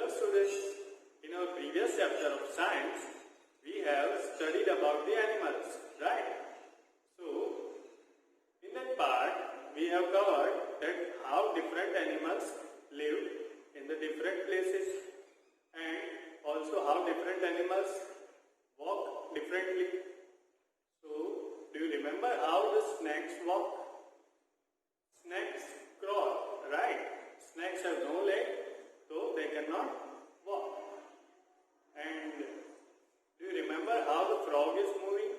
Hello students, in our previous chapter of science, we have studied about the animals, right? So, in that part, we have covered that how different animals live in the different places and also how different animals walk differently. So, do you remember how the snakes walk? Snakes crawl, right? Snakes have no leg, so they cannot walk. And do you remember how the frog is moving?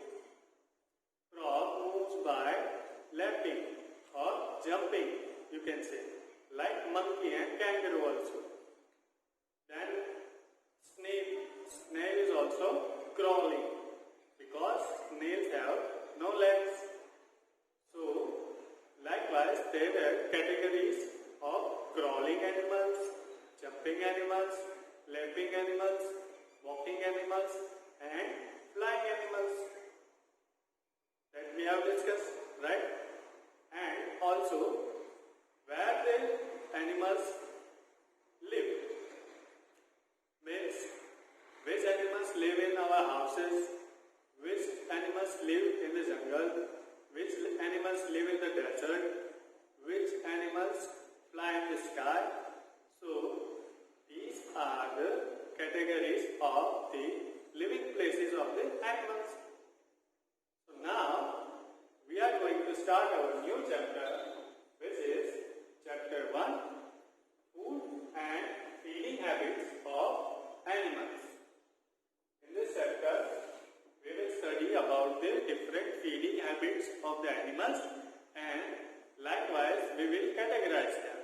Frog moves by lapping or jumping, you can say, like monkey and kangaroo also. Then snail is also crawling because snails have no legs. So, likewise, there are categories of crawling animals, jumping animals, lapping animals, walking animals, and flying animals that we have discussed, right? And also, where the animals live, means which animals live in our houses, which animals live in the jungle, which animals live in the desert, which animals fly in the sky. So, these are the categories of the living places of the animals. So, now we are going to start our new chapter, which is chapter 1, Food and Feeding Habits of Animals. In this chapter, we will study about the different feeding habits of the animals and likewise we will categorize them.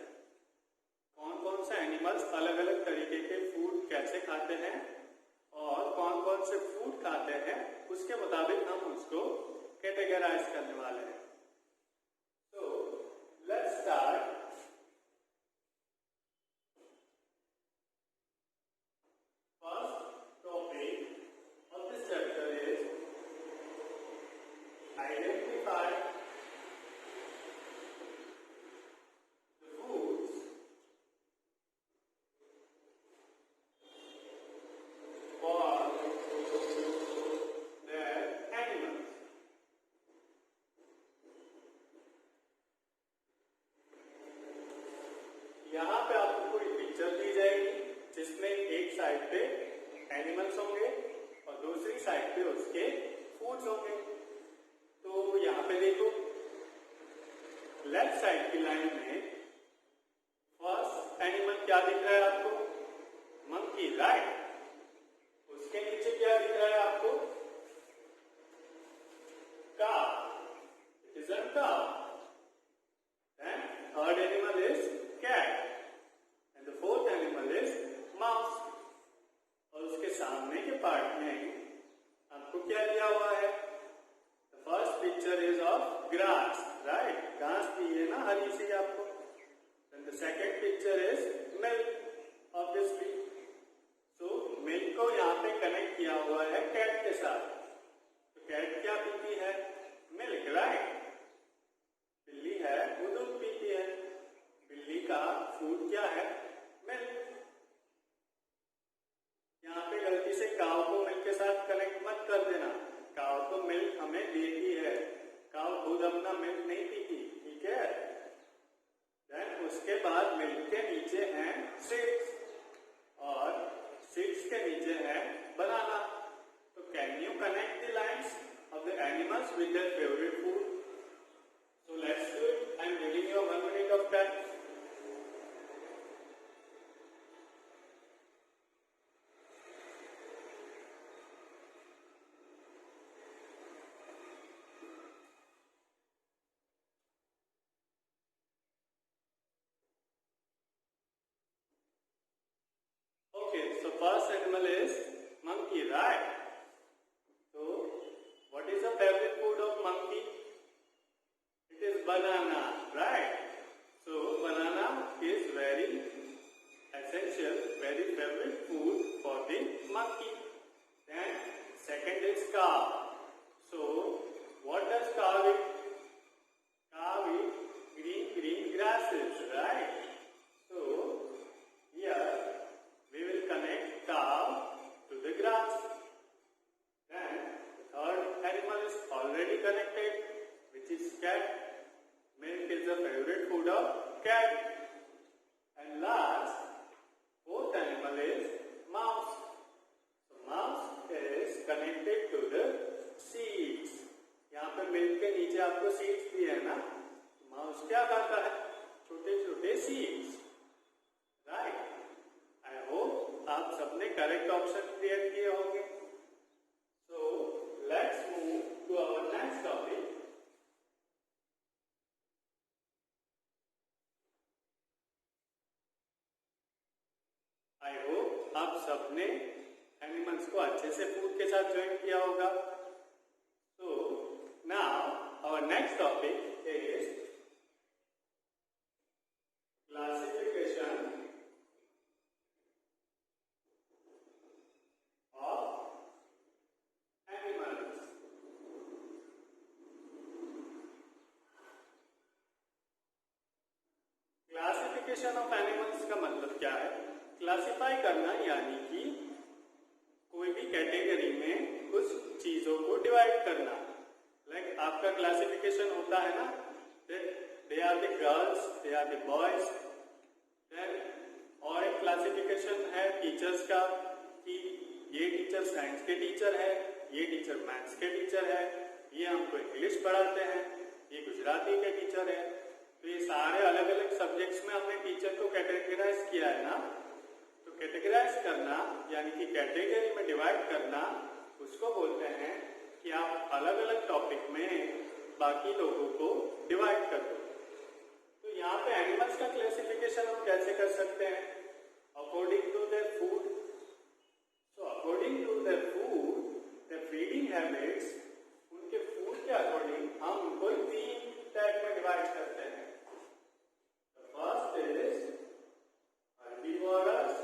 कौन कौन से animals अलग अलग तरीके के food कैसे खाते हैं और कौन कौन से फूड खाते हैं उसके मुताबिक हम उसको कैटेगराइज करने वाले हैं. So, let's start. First topic of this chapter is identify the foods for their animals. यहाँ पे आपको कोई पिक्चर दी जाएगी जिसमें एक साइड पे एनिमल्स होंगे और दूसरी साइड पे उसके फूड्स होंगे. तो यहाँ पे देखो लेफ्ट साइड की लाइन में फर्स्ट एनिमल क्या दिख रहा है आपको? Monkey, right. उसके नीचे क्या दिख रहा है आपको? काव. It is a cow. Then third animal is cat and the fourth animal is mouse. और उसके सामने के पार्ट में आपको क्या दिया हुआ है? The first picture is of grass, right. घास दी है ना हरी सी आपको. And the second picture is milk, obviously. So milk को यहाँ पे कनेक्ट किया हुआ है कैट के साथ. तो कैट क्या पीती है? Milk, right. बिल्ली है वो दूध पीती है. बिल्ली का फूड क्या है? मिल्क. यहाँ पे गलती से काव को मिल्क के साथ कनेक्ट मत कर देना. काव तो मिल्क हमें देती है, काव खुद अपना मिल्क नहीं पीती, ठीक है. देन उसके बाद मिल्क के नीचे हैं सीड्स और सीड्स के नीचे है बनाना. तो can you connect the lines of the animals with their favourite food? So let's do it. I am giving you 1 minute of time. So first animal is monkey, right? So what is the favorite food of monkey? It is banana, right? So banana is very essential, very favorite food for the monkey. Then second is cow. So what does cow eat? Cow eat green grasses, right? So here we will cat. And last, fourth animal is mouse. So mouse is connected to the seeds. यहाँ पे milk के नीचे आपको seeds दिए है ना. Mouse क्या खाता है? छोटे छोटे सीड्स. राइट. आई होप आप सबने करेक्ट ऑप्शन क्लियर किए होंगे. So let's move to our next topic. I hope आप सबने एनिमल्स को अच्छे से फूड के साथ ज्वाइन किया होगा. So now our next topic is classification of animals. Classification of animals का मतलब क्या है? क्लासिफाई करना यानी कि कोई भी कैटेगरी में कुछ चीजों को डिवाइड करना. लाइक आपका क्लासिफिकेशन होता है ना, they are the girls, they are the boys. Then और एक क्लासिफिकेशन है टीचर्स का कि ये टीचर साइंस के टीचर है, ये टीचर मैथ्स के टीचर है, ये हमको इंग्लिश पढ़ाते हैं, ये गुजराती के टीचर है. तो ये सारे अलग अलग सब्जेक्ट्स में हमने टीचर को कैटेगराइज किया है ना. तो कैटेगराइज करना यानी कि कैटेगरी में डिवाइड करना, उसको बोलते हैं कि आप अलग अलग टॉपिक में बाकी लोगों को डिवाइड कर दो. तो यहाँ पे एनिमल्स का क्लासिफिकेशन हम कैसे कर सकते हैं? According to their food. So according to their food, their feeding habits, उनके फूड के अकॉर्डिंग हम उनको 3 टाइप में डिवाइड करते हैं. First is herbivores.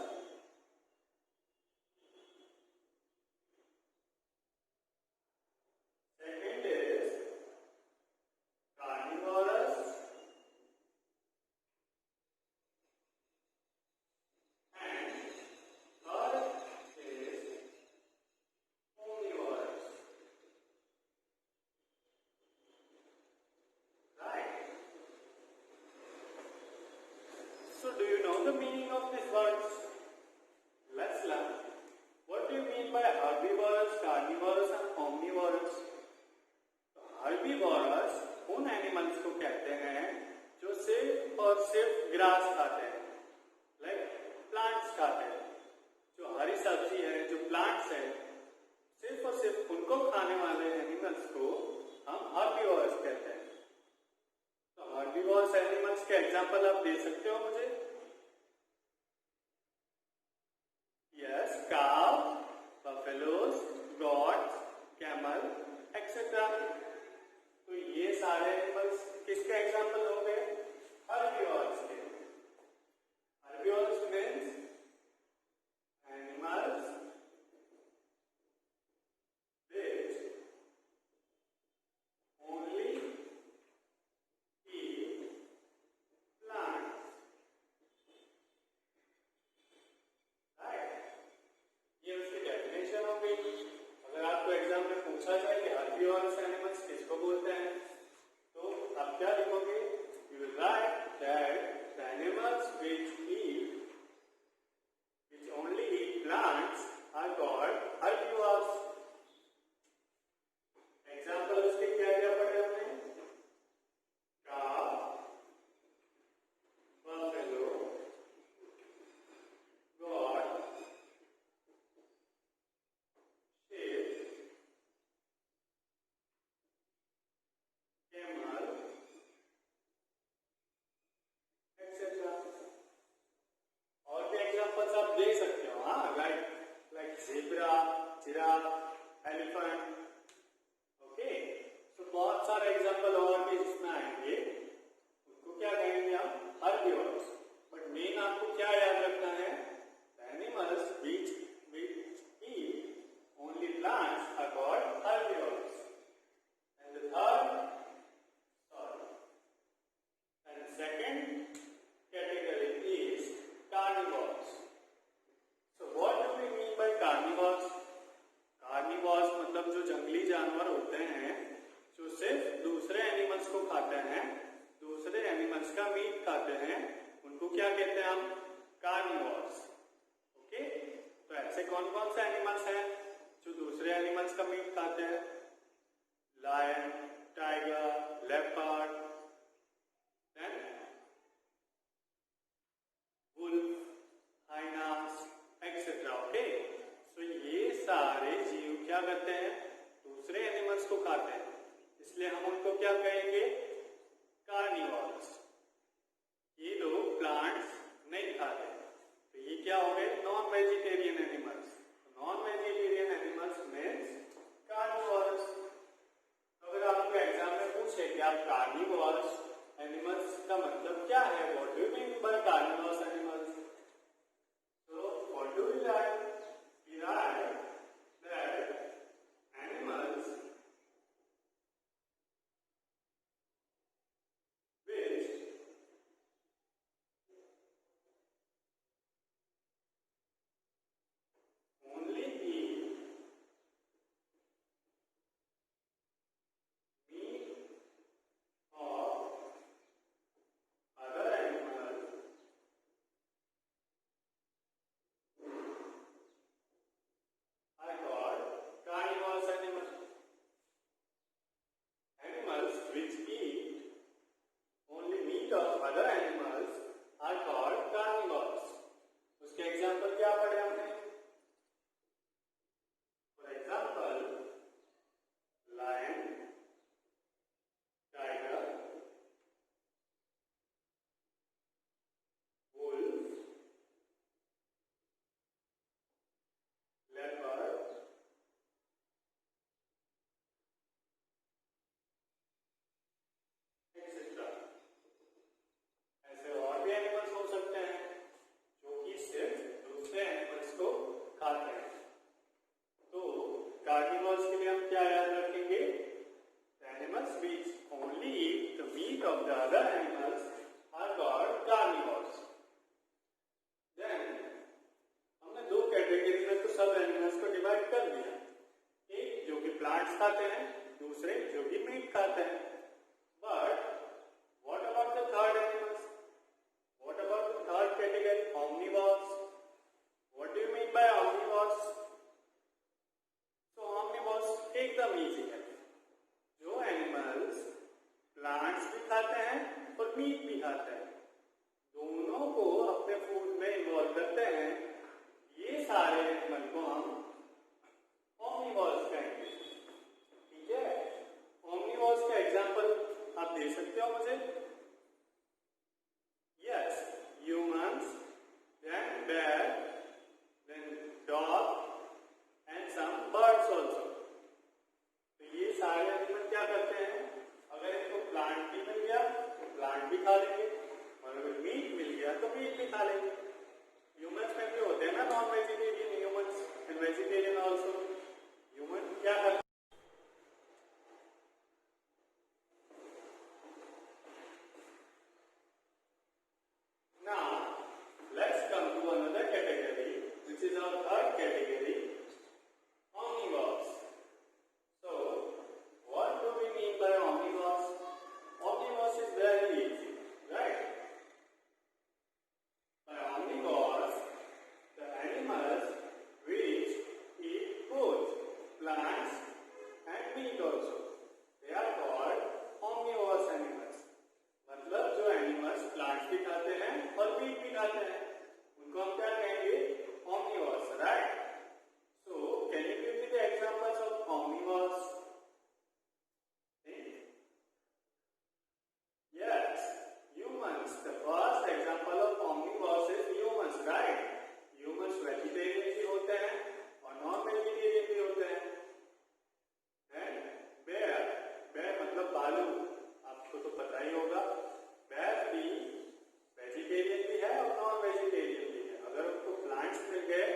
Second is carnivorous. And third is omnivorous. Right. So do you know the meaning of these words? Let's learn. What do you mean by herbivores, carnivorous and omnivorous? Herbivores उन animals को कहते हैं जो सिर्फ और सिर्फ grass खाते हैं, लाइक प्लांट्स खाते हैं. जो हरी सब्जी है, जो प्लांट्स है, सिर्फ और सिर्फ उनको खाने वाले एनिमल्स को हम हर्बीवोरस कहते हैं. तो हर्बीवोरस एनिमल्स के एग्जांपल आप दे सकते हो मुझे? यस, काव, बफेलोज, गॉट्स, कैमल एक्सेट्रा. तो ये सारे एनिमल्स किसके एग्जांपल हो गए? हर्बीवोरस के. Herbivores means animals which only eat plants. Right? ये उसकी डेफिनेशन हो गई. अगर आपको एग्जाम में पूछा जाए कि हर्बीवोरस एनिमल्स किसको बोलते हैं, तो आप क्या लिखोगे? You will write that the animals which only eat plants are called herbivores. Example उसके क्या क्या पढ़े हमने? काव, बफेलो, गॉट, दूसरे एनिमल्स का मीट खाते हैं उनको क्या कहते हैं हम? कार्निवोर्स। ओके, तो ऐसे कौन कौन से एनिमल्स हैं जो दूसरे एनिमल्स का मीट खाते हैं? Lion, tiger, leopard, then wolf, hyenas etcetera. Okay, so ये सारे जीव क्या करते हैं? दूसरे एनिमल्स को खाते हैं, इसलिए हम उनको क्या कहेंगे? कार्निवोर्स। ये लोग प्लांट्स नहीं खाते, तो ये क्या हो गए? Non vegetarian animals. Non vegetarian animals means carnivores. तो अगर आपको एग्जाम में पूछे कि आप कार्निवोर्स एनिमल्स का मतलब क्या है, what do you mean by carnivores animals, so what do we write? We write that animals which only eat meat of other animals are called carnivorous animals. Animals which eat only meat of other animals are called carnivores. उसके example क्या पढ़े हमने? For example lion, tiger, wolf, leopard, etcetera. ऐसे और भी animals हो सकते हैं जो कि सिर्फ दूसरे एनिमल्स को खाते हैं। तो कार्निवोर्स के लिए हम क्या याद रखेंगे? Animals which only eat the meat of the other animals are called carnivores. Then हमने दो कैटेगरी में तो सब एनिमल्स को डिवाइड कर दिया, एक जो कि प्लांट्स खाते हैं, दूसरे जो कि मीट खाते हैं। But what about the third animals? What about the third category, omnivores? What do you mean by omnivores? So omnivores एकदम इजी है, जो एनिमल्स प्लांट्स भी खाते हैं और मीट भी खाते हैं, दोनों को अपने फूड में इन्वॉल्व करते हैं, ये सारे एनिमल को हम ओमनिवोर्स कहेंगे। ठीक है, ओमनिवोर्स का एग्जांपल आप दे सकते हो मुझे? Yes, humans, then bear, then dog and some birds also. तो ये सारे एनिमल क्या करते हैं? अगर इनको प्लांट भी मिल गया तो प्लांट भी खा लेंगे, और अगर मीट मिल गया तो मीट भी खा लेंगे। ह्यूमंस में भी होते हैं ना non vegetarian humans and vegetarian also. Human क्या करते हैं? Now let's come to another category, which is our third category, omnivores. So what do we mean by omnivores? Omnivores is very easy, right? By omnivores, the animals which eat both plants and meat also, they are called omnivorous animals. मतलब जो animals plants भी खाते हैं और meet भी खाते हैं, उनको हम क्या कहेंगे? omnivores, right? So can you give me the examples of omnivores? Yes, humans. The first example of omnivores is humans, right? Humans vegetarian भी होते हैं और नॉन वेजिटेरियन भी होते हैं। Then bear, bear मतलब भालू, आपको तो पता ही होगा। बेर भी वेजिटेरियन भी है और नॉन वेजिटेरियन भी है। अगर उनको प्लांट्स मिल गए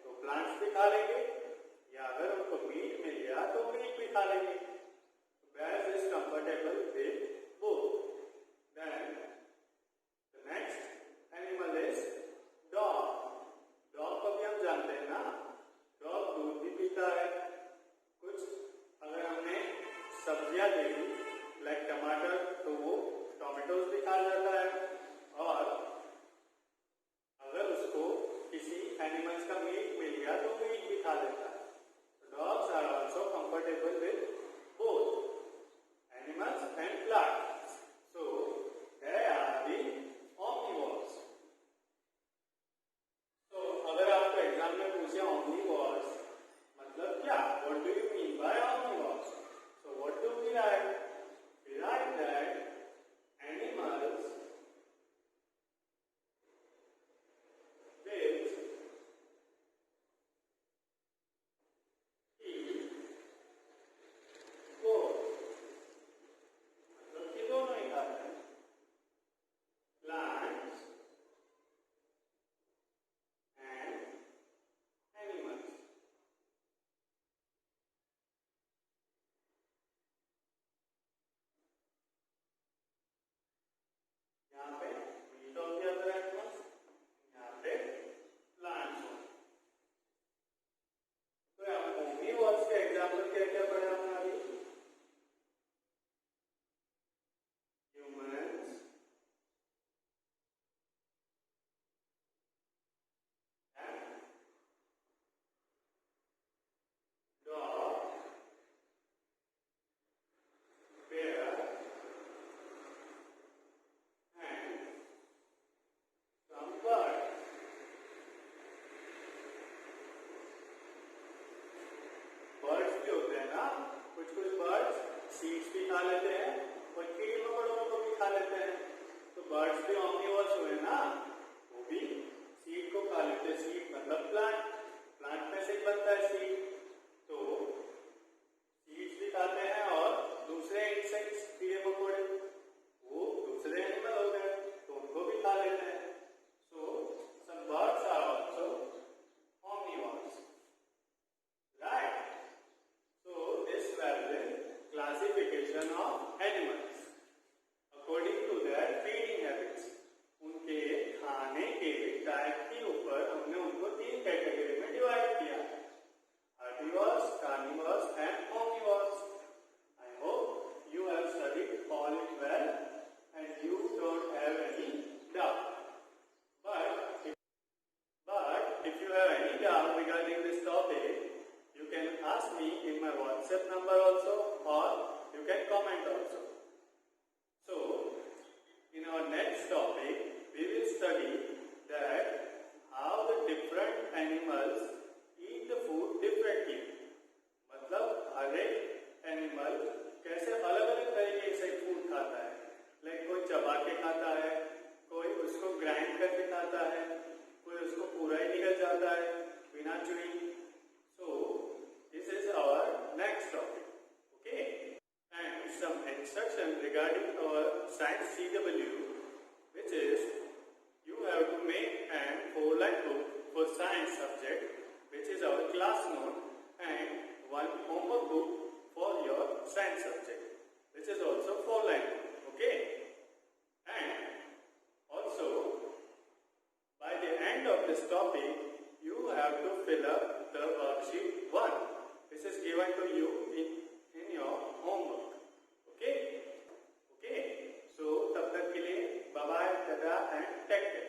तो प्लांट्स भी खा लेंगे, या अगर उनको मीट मिल गया तो मीट भी खा लेंगे। Bear is comfortable with both. Then the next animal is dog. Dog को भी हम जानते हैं ना, डॉग दूध भी पीता है। कुछ अगर हमने सब्जियां दे दी लाइक टमाटर, तो वो टोमेटोज भी खा जाता है, और अगर उसको किसी एनिमल्स का मीट मिल गया तो मीट भी खा लेता है. Dogs are also comfortable with both animals and plants. So they are the omnivores. तो अगर आपको एग्जाम में पूछे omnivores मतलब क्या, what do you mean by omnivores? So what do we write? We write that animals with both, मतलब कि दोनों ही खाते हैं, plants and animals. यहाँ पे meat of the other animals, यहाँ पे plants हो. तो यहाँ omnivores के एग्जाम्पल क्या क्या पढ़े हमने अभी? Humans and dog, bear and some bird. Birds भी होते हैं ना, कुछ कुछ बर्ड्स सीड्स भी खा लेते हैं और कीड़े मकोड़ों को भी खा लेते हैं. तो बर्ड्स भी omnivores हुए ना, वो भी सीड को खा लेते हैं. सीड मतलब प्लांट, प्लांट में से ही बनता है सीड. तो सीड्स भी खाते हैं, और दूसरे इंसेक्ट्स कीड़े मकोड़े वो दूसरे एनिमल हो गए तो उनको भी खा लेते हैं. सो some birds are also omnivores, right? So this was the classification of animals according to their feeding habits. उनके खाने के डाइट के ऊपर हमने उनको 3 कैटेगरी में डिवाइड किया, herbivores, carnivores and omnivores. I hope you have studied all it well and you don't have any doubt. But if you have any doubt regarding this topic, you can ask me in my WhatsApp number also, or you can comment also. So, in our next topic, we will study that how the different animals eat the food differently. मतलब हर एक animal कैसे अलग अलग तरीके से food खाता है. Like कोई चबा के खाता है, कोई उसको ग्राइंड करके खाता है, कोई उसको पूरा ही निकल जाता है बिना chewing. So this is our next topic, okay? And some instruction regarding our science CW, which is you have to make an 4-line book for science subject, which is our class note, and one homework book for your science subject, which is also 4-line, okay? And also by the end of this topic, you have to fill up the worksheet 1. This is given to you in your homework. Okay? Okay? So, तब तक के लिए bye bye, tada and take care.